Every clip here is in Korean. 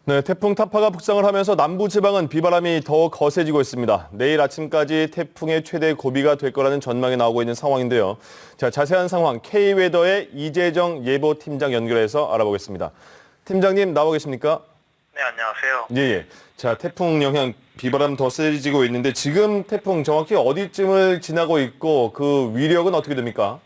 네, 태풍 타파가 북상을 하면서 남부지방은 비바람이 더 거세지고 있습니다. 내일 아침까지 태풍의 최대 고비가 될 거라는 전망이 나오고 있는 상황인데요. 자, 자세한 상황 K웨더의 이재정 예보팀장 연결해서 알아보겠습니다. 팀장님 나와 계십니까? 네, 안녕하세요. 예. 자, 태풍 영향 비바람 더 세지고 있는데 지금 태풍 정확히 어디쯤을 지나고 있고 그 위력은 어떻게 됩니까?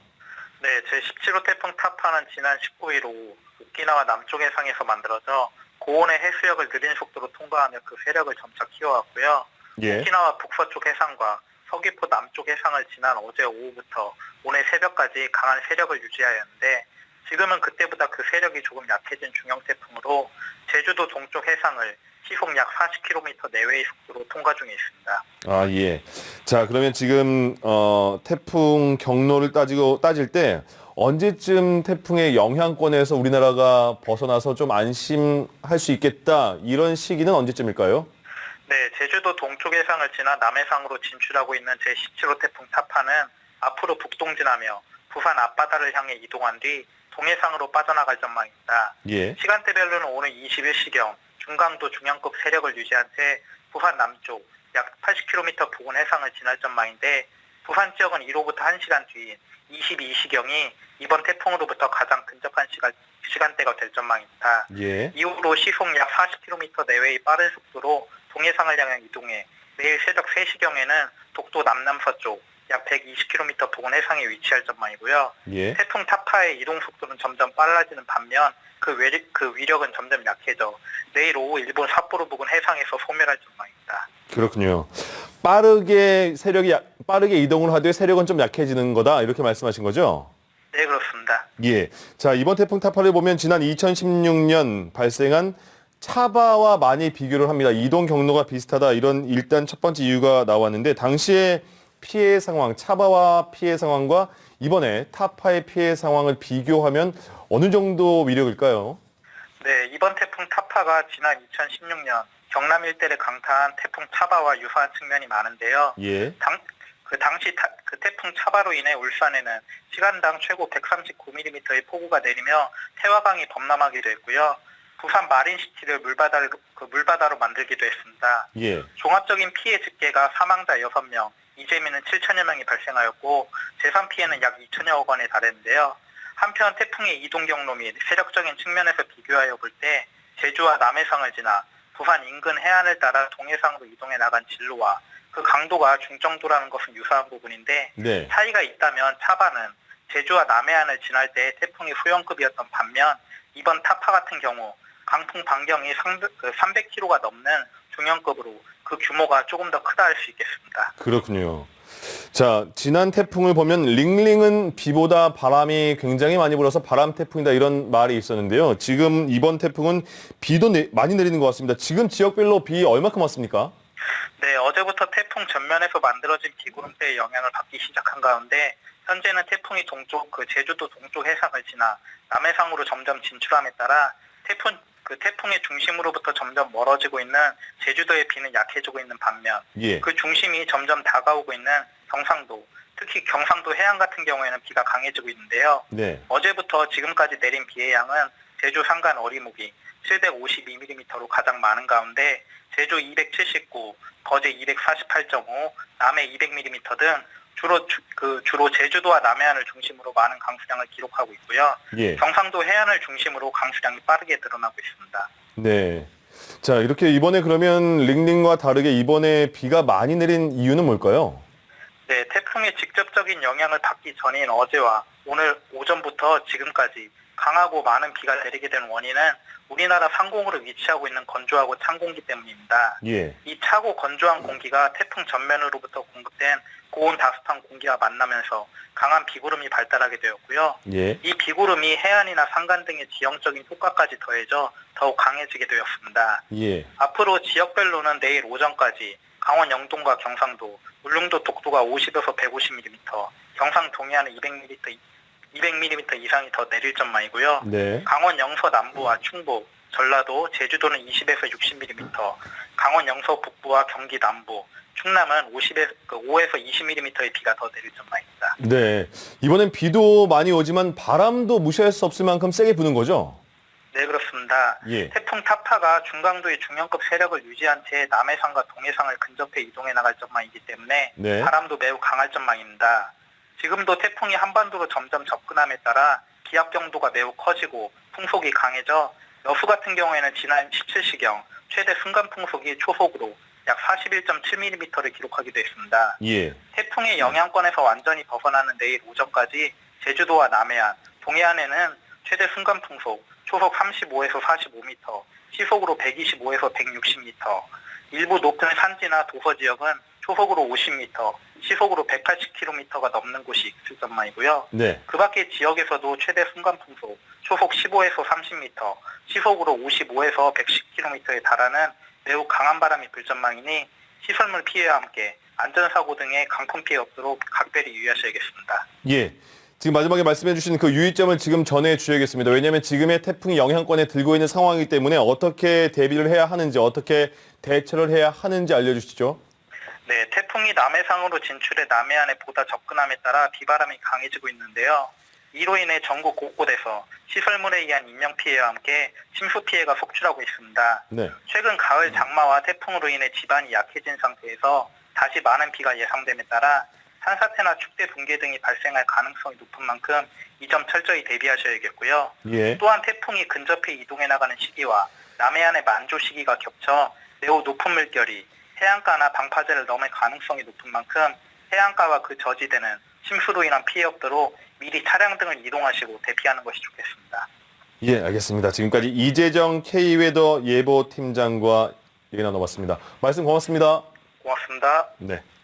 네, 제17호 태풍 타파는 지난 19일 오후 오키나와 남쪽 해상에서 만들어져 고온의 해수역을 느린 속도로 통과하며 그 세력을 점차 키워왔고요. 예. 오키나와 북서쪽 해상과 서귀포 남쪽 해상을 지난 어제 오후부터 오늘 새벽까지 강한 세력을 유지하였는데 지금은 그때보다 그 세력이 조금 약해진 중형 태풍으로 제주도 동쪽 해상을 시속 약 40km 내외의 속도로 통과 중에 있습니다. 아, 예. 자, 그러면 지금 태풍 경로를 따질 때 언제쯤 태풍의 영향권에서 우리나라가 벗어나서 좀 안심할 수 있겠다, 이런 시기는 언제쯤일까요? 네, 제주도 동쪽 해상을 지나 남해상으로 진출하고 있는 제17호 태풍 타파는 앞으로 북동진하며 부산 앞바다를 향해 이동한 뒤 동해상으로 빠져나갈 전망입니다. 예. 시간대별로는 오늘 21시경 중강도 중형급 세력을 유지한 채 부산 남쪽 약 80km 부근 해상을 지날 전망인데 부산 지역은 이로부터 1시간 뒤인 22시경이 이번 태풍으로부터 가장 근접한 시간대가 될 전망입니다. 예. 이후로 시속 약 40km 내외의 빠른 속도로 동해상을 향해 이동해 내일 새벽 3시경에는 독도 남남서쪽 약 120km 부근 해상에 위치할 전망이고요. 예. 태풍 타파의 이동 속도는 점점 빨라지는 반면 그 위력은 점점 약해져 내일 오후 일본 삿포로 부근 해상에서 소멸할 전망입니다. 그렇군요. 빠르게 이동을 하되 세력은 좀 약해지는 거다, 이렇게 말씀하신 거죠? 네, 그렇습니다. 예. 자, 이번 태풍 타파를 보면 지난 2016년 발생한 차바와 많이 비교를 합니다. 이동 경로가 비슷하다, 이런 일단 첫 번째 이유가 나왔는데 당시의 피해 상황, 차바와 피해 상황과 이번에 타파의 피해 상황을 비교하면 어느 정도 위력일까요? 네, 이번 태풍 타파가 지난 2016년 경남 일대를 강타한 태풍 차바와 유사한 측면이 많은데요. 예. 당시 그 태풍 차바로 인해 울산에는 시간당 최고 139mm의 폭우가 내리며 태화강이 범람하기도 했고요. 부산 마린시티를 물바다로 만들기도 했습니다. 예. 종합적인 피해 집계가 사망자 6명, 이재민은 7천여 명이 발생하였고 재산 피해는 약 2천여억 원에 달했는데요. 한편 태풍의 이동 경로 및 세력적인 측면에서 비교하여 볼 때 제주와 남해상을 지나 부산 인근 해안을 따라 동해상으로 이동해 나간 진로와 그 강도가 중정도라는 것은 유사한 부분인데 네. 차이가 있다면 차바는 제주와 남해안을 지날 때 태풍이 후형급이었던 반면 이번 타파 같은 경우 강풍 반경이 300km가 넘는 중형급으로 그 규모가 조금 더 크다 할 수 있겠습니다. 그렇군요. 자, 지난 태풍을 보면 링링은 비보다 바람이 굉장히 많이 불어서 바람 태풍이다, 이런 말이 있었는데요. 지금 이번 태풍은 비도 많이 내리는 것 같습니다. 지금 지역별로 비 얼마큼 왔습니까? 네, 어제부터 태풍 전면에서 만들어진 비구름대의 영향을 받기 시작한 가운데 현재는 태풍이 제주도 동쪽 해상을 지나 남해상으로 점점 진출함에 따라 태풍의 중심으로부터 점점 멀어지고 있는 제주도의 비는 약해지고 있는 반면 예. 그 중심이 점점 다가오고 있는 경상도, 특히 경상도 해안 같은 경우에는 비가 강해지고 있는데요. 네. 어제부터 지금까지 내린 비의 양은 제주 산간 어리목이 752mm로 가장 많은 가운데 제주 279, 거제 248.5, 남해 200mm 등 주로 제주도와 남해안을 중심으로 많은 강수량을 기록하고 있고요. 예. 경상도 해안을 중심으로 강수량이 빠르게 늘어나고 있습니다. 네. 자, 이렇게 이번에 그러면 링링과 다르게 이번에 비가 많이 내린 이유는 뭘까요? 네, 태풍의 직접적인 영향을 받기 전인 어제와 오늘 오전부터 지금까지 강하고 많은 비가 내리게 된 원인은 우리나라 상공으로 위치하고 있는 건조하고 찬 공기 때문입니다. 예. 이 차고 건조한 공기가 태풍 전면으로부터 공급된 고온 다습한 공기와 만나면서 강한 비구름이 발달하게 되었고요. 예. 이 비구름이 해안이나 산간 등의 지형적인 효과까지 더해져 더욱 강해지게 되었습니다. 예. 앞으로 지역별로는 내일 오전까지 강원 영동과 경상도, 울릉도 독도가 50에서 150mm, 경상 동해안은 200mm 이상이 더 내릴 전망이고요. 네. 강원 영서 남부와 충북, 전라도, 제주도는 20에서 60mm, 강원 영서 북부와 경기 남부, 충남은 5에서 20mm의 비가 더 내릴 전망입니다. 네. 이번엔 비도 많이 오지만 바람도 무시할 수 없을 만큼 세게 부는 거죠? 네, 그렇습니다. 예. 태풍 타파가 중강도의 중형급 세력을 유지한 채 남해상과 동해상을 근접해 이동해 나갈 전망이기 때문에 네. 바람도 매우 강할 전망입니다. 지금도 태풍이 한반도로 점점 접근함에 따라 기압 경도가 매우 커지고 풍속이 강해져 여수 같은 경우에는 지난 17시경 최대 순간 풍속이 초속으로 약 41.7mm를 기록하기도 했습니다. 예. 태풍의 영향권에서 완전히 벗어나는 내일 오전까지 제주도와 남해안, 동해안에는 최대 순간 풍속 초속 35에서 45m, 시속으로 125에서 160m, 일부 높은 산지나 도서 지역은 초속으로 50m, 시속으로 180km가 넘는 곳이 있을 전망이고요. 네. 그 밖의 지역에서도 최대 순간 풍속 초속 15에서 30m, 시속으로 55에서 110km에 달하는 매우 강한 바람이 불 전망이니 시설물 피해와 함께 안전사고 등의 강풍 피해 없도록 각별히 유의하셔야겠습니다. 예. 지금 마지막에 말씀해 주신 그 유의점을 지금 전해 주셔야겠습니다. 왜냐하면 지금의 태풍이 영향권에 들고 있는 상황이기 때문에 어떻게 대비를 해야 하는지, 어떻게 대처를 해야 하는지 알려주시죠. 네, 태풍이 남해상으로 진출해 남해안에 보다 접근함에 따라 비바람이 강해지고 있는데요. 이로 인해 전국 곳곳에서 시설물에 의한 인명피해와 함께 침수피해가 속출하고 있습니다. 네. 최근 가을 장마와 태풍으로 인해 지반이 약해진 상태에서 다시 많은 비가 예상됨에 따라 산사태나 축대 붕괴 등이 발생할 가능성이 높은 만큼 이 점 철저히 대비하셔야겠고요. 예. 또한 태풍이 근접해 이동해 나가는 시기와 남해안의 만조 시기가 겹쳐 매우 높은 물결이 해안가나 방파제를 넘을 가능성이 높은 만큼 해안가와 그 저지대는 침수로 인한 피해 없도록 미리 차량 등을 이동하시고 대피하는 것이 좋겠습니다. 예, 알겠습니다. 지금까지 이재정 K웨더 예보팀장과 얘기 나눠봤습니다. 말씀 고맙습니다. 고맙습니다. 네.